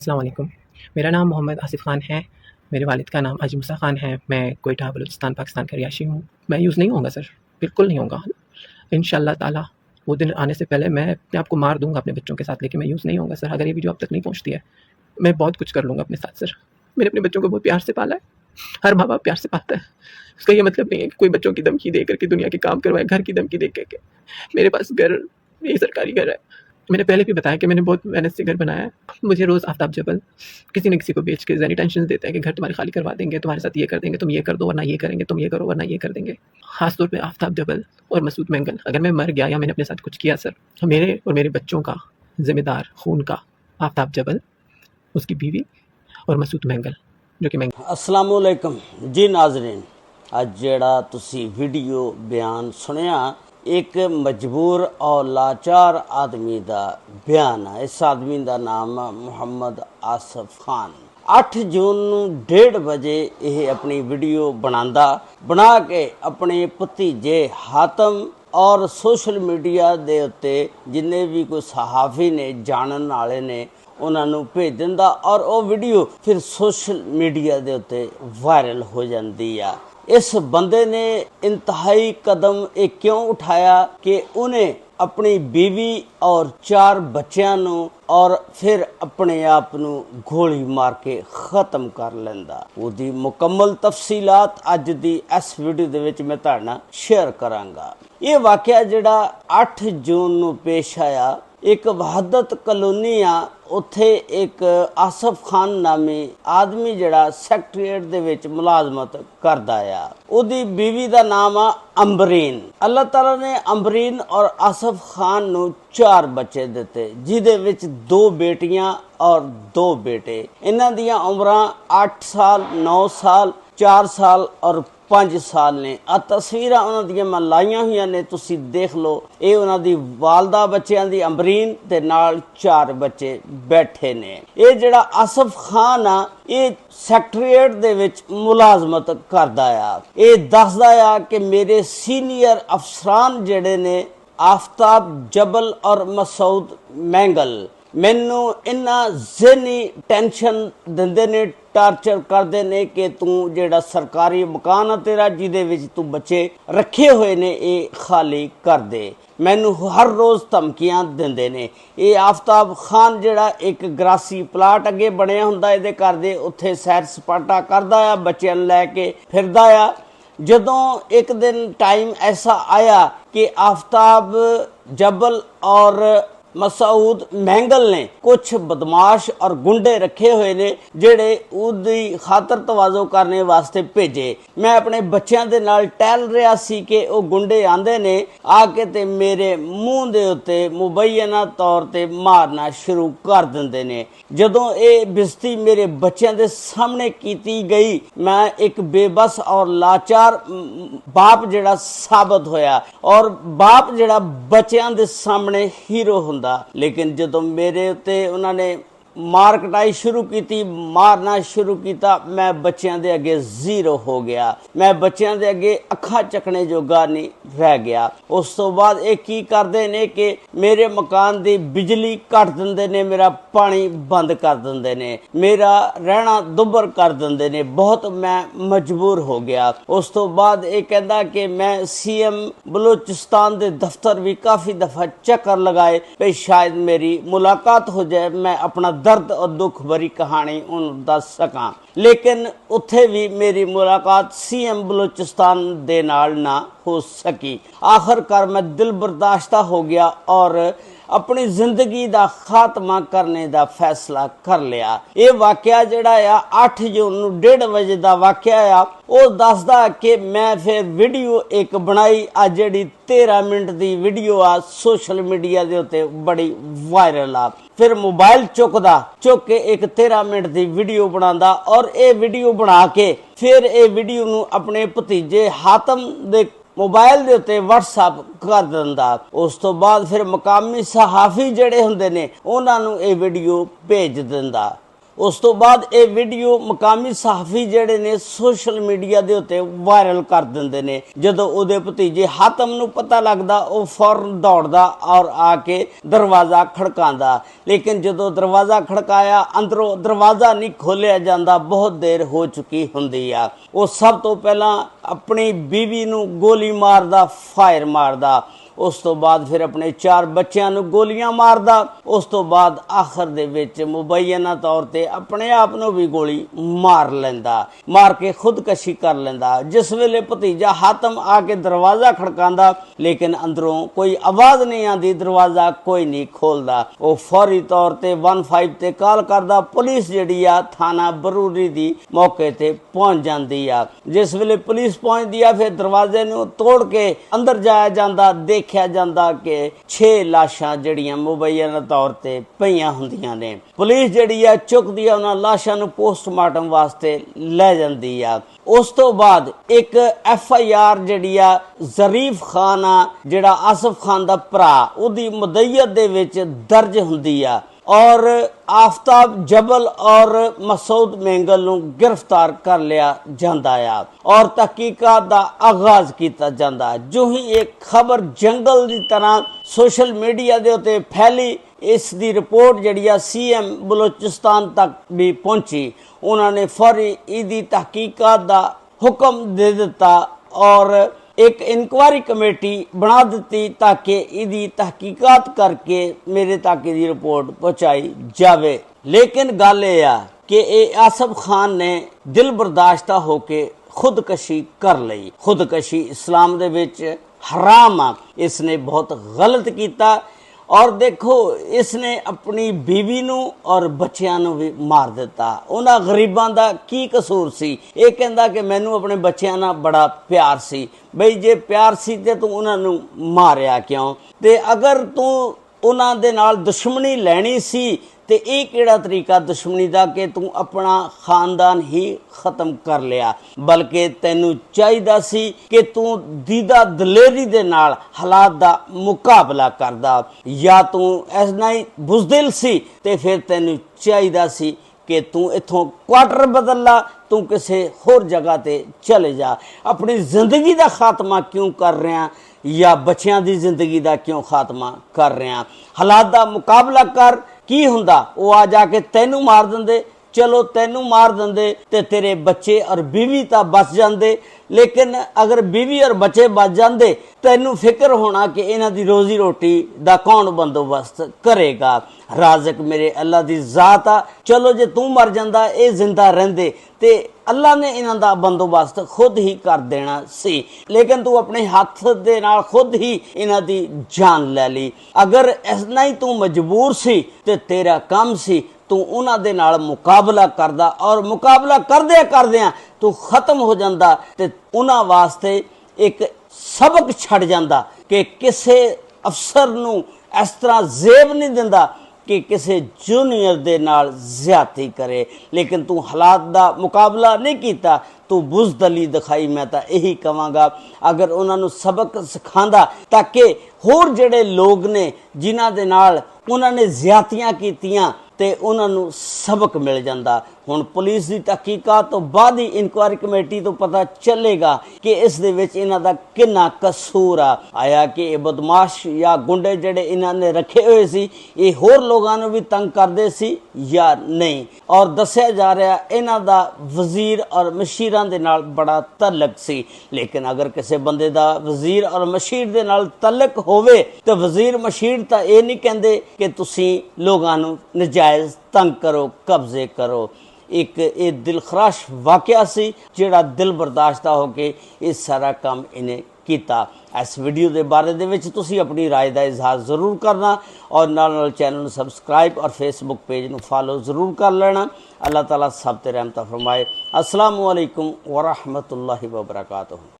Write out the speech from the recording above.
अस्सलाम वालेकुम। मेरा नाम मोहम्मद आसिफ़ ख़ान है। मेरे वालिद का नाम हाजी मूसा ख़ान है। मैं कोयटा बलूचिस्तान पाकिस्तान का रिहायशी हूँ। मैं यूज़ नहीं होऊँगा सर, बिल्कुल नहीं होऊँगा। इंशाअल्लाह ताला वो दिन आने से पहले मैं अपने आप को मार दूँगा अपने बच्चों के साथ, लेकिन मैं यूज़ नहीं होऊँगा सर। अगर ये वीडियो आप तक नहीं पहुँचती है, मैं बहुत कुछ कर लूँगा अपने साथ सर। मैंने अपने बच्चों को बहुत प्यार से पाला है। हर माँ-बाप प्यार से पालता है। इसका ये मतलब नहीं है कि कोई बच्चों की धमकी दे कर के दुनिया के काम करवाए, घर की धमकी दे के। मेरे पास घर यही सरकारी घर है। मैंने पहले भी बताया कि मैंने बहुत मेहनत से घर बनाया है। मुझे रोज़ आफ्ताब जबल किसी न किसी को बेच के ज़हनी टेंशन देते हैं कि घर तुम्हारे खाली करवा देंगे, तुम्हारे साथ ये कर देंगे, तुम ये कर दो वरना ये करेंगे, तुम ये करो वरना ये कर देंगे। ख़ास तौर पे आफ्ताब जबल और मसूद मेंगल, अगर मैं मर गया या मैंने अपने साथ कुछ किया सर, तो मेरे और मेरे बच्चों का ज़िम्मेदार खून का आफ्ताब जबल, उसकी बीवी और मसूद मेंगल जो कि मैं। अस्सलामुअलैकुम जी नाज़रीन, अज जिहड़ा तुसी वीडियो बयान सुनिया एक मजबूर और लाचार आदमी का बयान है। इस आदमी का नाम मुहम्मद आसिफ खान। 8 जून नूं 1:30 बजे यह अपनी वीडियो बना के अपने भतीजे हातम और सोशल मीडिया दे उत्ते जिन्ने भी कोई सहाफ़ी ने जानन वाले ने उन्होंने भेज दिंदा और वो वीडियो फिर सोशल मीडिया के उत्ते वायरल हो जाती है। इस बंदे ने इंतहाई कदम एक क्यों उठाया कि उन्हें अपनी बीवी और 4 बच्चों नू और फिर अपने आप नू गोली मार के ख़त्म कर लेंदा। उसकी मुकम्मल तफसीलात अज दी इस वीडियो दे विच मैं तुहाडे नाल शेयर करांगा। ये वाक़या जिहड़ा 8 जून नू पेश आया, एक वहादत कलोनी आ, उत्थे एक आसिफ खान नामी आदमी जड़ा सैकटरीएट दे विच मुलाजमत करदा आ। उहदी बीवी दा नाम आ अंबरीन। अल्लाह ताला ने अंबरीन और आसिफ खान नू 4 बच्चे दिते, जिहदे विच 2 बेटियां और 2 बेटे। इन्हां दियां उमरां 8 साल, 9 साल, 4 साल और 5 साल ने। आ तस्वीरां उन्हां दियां मैं लाइयां हुई ने, तुसी देख लो। ये उन्हां दी वालदा बच्चों दी अंबरीन ते नाल 4 बच्चे बैठे ने। ये जिहड़ा आसिफ खान आ, ये सैकटरीएट दे विच मुलाजमत करदा आ। ये दसदा आ कि मेरे सीनियर अफसरान जिहड़े ने आफ्ताब जबल और मसूद मेंगल मैनू इन्ना ज़हनी टेंशन दिंदे ने, टार्चर करते ने कि तू जेड़ा सरकारी मकान है तेरा जिदे विच तू बच्चे रखे हुए ने ये खाली कर दे। मैनू हर रोज़ धमकियां दिंदे ने। ये आफ्ताब खान जेड़ा एक ग्रासी प्लाट अगे बनया हुंदा इहदे घर दे, उत्थे सैर सपाटा करदा आ, बच्चों लैके फिरदा आ। जदों एक दिन टाइम ऐसा आया कि आफ्ताब जबल और मसूद मेंगल ने कुछ बदमाश और गुंडे रखे हुए ने जेड़े उदी खातर तवाजो करने वास्ते भेजे। मैं अपने बच्चों के नाल टहल रहा सी कि वो गुंडे आंदे ने आके ते मेरे मुंह दे उत्ते मुबैना तौर ते मारना शुरू कर दिंदे ने। जदों ये बिस्ती मेरे बच्चों के सामने कीती गई, मैं एक बेबस और लाचार बाप जेड़ा साबित होया और बाप जेड़ा बच्चों के सामने हीरो हुंदा। लेकिन जदों मेरे उत्ते उन्होंने मार कटाई शुरू की, मारना शुरू किया, मैं बच्चों के अगे जीरो हो गया। मैं बच्चों के अगे अखा चकने जोगा नहीं रह गया। उस तो बाद एक की करते ने कि मेरे मकान की बिजली कट देंदे ने, मेरा पानी बंद कर देंदे ने, मेरा रहना दुबर कर देंदे ने। बहुत मैं मजबूर हो गया। उस तो बाद ये कहता कि मैं CM बलूचिस्तान के दफ्तर भी काफ़ी दफ़ा चक्कर लगाए भाई शायद मेरी मुलाकात हो जाए, मैं अपना दर्द और दुख भरी कहानी उन दस सका। लेकिन उत्थे भी मेरी मुलाकात CM बलूचिस्तान दे नाल ना हो सकी। आखिरकार मैं दिल बर्दाश्ता हो गया और अपनी जिंदगी का खात्मा करने का फैसला कर लिया। ये वाकया जिहड़ा आ 8 जून नूं 1:30 बजे का वाकया आ। वो दसदा कि मैं फिर वीडियो एक बनाई, अज जिहड़ी 13 मिनट की वीडियो आ सोशल मीडिया के उत्ते बड़ी वायरल आ। फिर मोबाइल चुक के एक 13 मिनट की वीडियो बनांदा और ये वीडियो बना के फिर ये वीडियो नूं अपने भतीजे हातम दे मोबाइल के उत्ते WhatsApp कर दिंदा। उस तो बाद फिर मकामी सहाफ़ी जड़े हुंदे ने उन्हां नूं ये वीडियो भेज दिंदा। ਉਸ ਤੋਂ ਬਾਅਦ ਇਹ ਵੀਡੀਓ ਮੁਕਾਮੀ ਸਹਾਫੀ ਜਿਹੜੇ ਨੇ ਸੋਸ਼ਲ ਮੀਡੀਆ ਦੇ ਉੱਤੇ ਵਾਇਰਲ ਕਰ ਦਿੰਦੇ ਨੇ। ਜਦੋਂ ਉਹਦੇ ਭਤੀਜੇ ਹਾਤਮ ਨੂੰ ਪਤਾ ਲੱਗਦਾ ਉਹ ਫੌਰਨ ਦੌੜਦਾ ਔਰ ਆ ਕੇ ਦਰਵਾਜ਼ਾ ਖੜਕਾਉਂਦਾ, ਲੇਕਿਨ ਜਦੋਂ ਦਰਵਾਜ਼ਾ ਖੜਕਾਇਆ ਅੰਦਰੋਂ ਦਰਵਾਜ਼ਾ ਨਹੀਂ ਖੋਲਿਆ ਜਾਂਦਾ, ਬਹੁਤ ਦੇਰ ਹੋ ਚੁੱਕੀ ਹੁੰਦੀ ਆ। ਉਹ ਸਭ ਤੋਂ ਪਹਿਲਾਂ ਆਪਣੀ ਬੀਵੀ ਨੂੰ ਗੋਲੀ ਮਾਰਦਾ, ਫਾਇਰ ਮਾਰਦਾ। ਉਸ ਤੋਂ ਬਾਅਦ ਫਿਰ ਆਪਣੇ 4 ਬੱਚਿਆਂ ਨੂੰ ਗੋਲੀਆਂ ਮਾਰਦਾ। ਉਸ ਤੋਂ ਬਾਅਦ ਆਖਰ ਦੇ ਵਿੱਚ ਮੁਬੈਨਾ ਤੌਰ ਤੇ ਆਪਣੇ ਆਪ ਨੂੰ ਵੀ ਗੋਲੀ ਮਾਰ ਲੈਂਦਾ, ਮਾਰ ਕੇ ਖੁਦਕਸ਼ੀ ਕਰ ਲੈਂਦਾ। ਜਿਸ ਵੇਲੇ ਭਤੀਜਾ ਹਾਤਮ ਆ ਕੇ ਦਰਵਾਜ਼ਾ ਖੜਕਾਉਂਦਾ, ਲੇਕਿਨ ਅੰਦਰੋਂ ਕੋਈ ਆਵਾਜ਼ ਨਹੀਂ ਆਉਂਦੀ, ਦਰਵਾਜ਼ਾ ਕੋਈ ਨਹੀਂ ਖੋਲਦਾ। ਉਹ ਫੌਰੀ ਤੌਰ ਤੇ 15 ਤੇ ਕਾਲ ਕਰਦਾ। ਪੁਲਿਸ ਜਿਹੜੀ ਆ ਥਾਣਾ ਬਰੂਰੀ ਦੀ ਮੌਕੇ ਤੇ ਪਹੁੰਚ ਜਾਂਦੀ ਆ। ਜਿਸ ਵੇਲੇ ਪੁਲਿਸ ਪਹੁੰਚਦੀ ਆ ਫਿਰ ਦਰਵਾਜ਼ੇ ਨੂੰ ਤੋੜ ਕੇ ਅੰਦਰ ਜਾਇਆ ਜਾਂਦਾ। ਦੇਖਿਆ ਜਾਂਦਾ ਕਿ 6 ਲਾਸ਼ਾਂ ਜਿਹੜੀਆਂ ਮੁਬੈਨਾ ਤੌਰ ਤੇ ਪਈਆਂ ਹੁੰਦੀਆਂ ਨੇ। ਪੁਲਿਸ ਜਿਹੜੀ ਆ ਚੁੱਕਦੀ ਆ ਉਹਨਾਂ ਲਾਸ਼ਾਂ ਨੂੰ ਪੋਸਟਮਾਰਟਮ ਵਾਸਤੇ ਲੈ ਜਾਂਦੀ ਆ। ਉਸ ਤੋਂ ਬਾਅਦ ਇੱਕ FIR ਜਿਹੜੀ ਆ ਜ਼ਰੀਫ ਖਾਨ ਆ, ਜਿਹੜਾ ਆਸਫ ਖਾਨ ਦਾ ਭਰਾ, ਉਹਦੀ ਮੁਦਈਅਤ ਦੇ ਵਿੱਚ ਦਰਜ ਹੁੰਦੀ ਆ ਔਰ ਆਫਤਾਬ ਜਬਲ ਔਰ ਮਸੂਦ ਮੈਂਗਲ ਨੂੰ गिरफ्तार कर लिया जाता है और तहकीकात का आगाज किया जाता। जो ही एक खबर जंगल की तरह सोशल मीडिया के उत्ते फैली, इसकी रिपोर्ट जी CM बलोचिस्तान तक भी पहुंची। उन्होंने फौरी इसकी तहकीकात का हुक्म दे दिता और एक इंक्वायरी कमेटी बना दी ताकि इसकी तहकीकात करके मेरे तक इसकी रिपोर्ट पहुँचाई जाए। लेकिन गल यह कि आसफ खान ने दिल बर्दाश्त होके खुदकशी कर ली। खुदकशी इस्लाम दे विच हराम आ, इसने बहुत गलत किया। और देखो इसने अपनी बीवी नू और बच्चियां नू भी मार दिता। उन्हां गरीबां दा की कसूर सी? ये कहंदा कि मैनू अपने बच्चियां नाल बड़ा प्यार सी। बई जे प्यार सी ते तू उन्हां नू मारिया क्यों? ते अगर तू उन्हां दे नाल दुश्मनी लैनी सी ते ये किहड़ा तरीका दुश्मनी दा कि तू अपना खानदान ही खत्म कर लिया? बल्कि तैनू चाहिदा सी कि तू दीदा दलेरी दे नाल हालात दा मुकाबला करदा। या तू ऐसा ही बुज़दिल सी ते फिर तैनू चाहिदा सी कि तू इथों क्वार्टर बदल ला, तू किसी होर जगह ते चले जा। अपनी जिंदगी दा खात्मा क्यों कर रहा या बच्चियां दी जिंदगी दा क्यों खात्मा कर रहा? हालात दा मुकाबला कर। की हुंदा वो आ जाके तैनू मार दिंदे, चलो तैनू मार दिंदे ते तेरे बच्चे और बीवी तां बच जांदे। लेकिन अगर बीवी और बच्चे बच जांदे तैनू फिक्र होना कि इन्हां दी रोजी रोटी दा कौन बंदोबस्त करेगा? राज़िक मेरे अल्लाह दी ज़ात आ। चलो जे तू मर जांदा ये जिंदा रहिंदे ते अल्लाह ने इन्हां दा बंदोबस्त खुद ही कर देना सी। लेकिन तू अपने हाथ दे नाल खुद ही इन्हां दी जान ले ली। अगर इतना ही तू मजबूर सी ते तेरा काम सी तू उन्हां दे नाल मुकाबला करदा और मुकाबला करदियां तू खत्म हो जांदा ते उन्हां वास्ते एक सबक छड़ जांदा कि किसे अफसर नू इस तरह जेब नहीं दिंदा कि किसी जूनियर दे नाल ज्यादती करे। लेकिन तू हालात दा मुकाबला नहीं किया, तू बुज़दली दिखाई। मैं तो यही कहांगा अगर उन्होंने सबक सिखांदा ताकि होर जिहड़े लोग ने जिन्हां दे नाल उन्होंने ज्यादतियां कीतियां ते उन्होंने सबक मिल जाता। हुण पुलिस की तहकीकात तो बाद ही इंक्वायरी कमेटी तो पता चलेगा कि इस दे विच इन्हां दा किन्ना कसूर आया कि ये बदमाश या गुंडे जिहड़े इन्हां ने रखे हुए सी ये होर लोगां नूं भी तंग करदे सी या नहीं। और दस्सिया जा रहा इन्हां दा वजीर और मशीरां दे नाल बड़ा तलक सी। लेकिन अगर किसी बंदे दा वजीर और मशीर दे नाल तलक होवे तो वजीर मशीर तां ये नहीं कहंदे कि तुसीं लोगां नूं नजायज़ तंग करो, कब्जे करो। एक ये दिलखराश वाकया सी जिहड़ा दिल बर्दाश्त होके ये सारा काम इन्हें किया। इस वीडियो के बारे दे विच तुसीं अपनी राय का इजहार जरूर करना और नाल चैनल सबसक्राइब और फेसबुक पेज नूं फॉलो जरूर कर लेना। अल्लाह ताला सब ते रहमत फरमाए। अस्सलामु अलैकुम व रहमतुल्लाहि व बरकातुहू।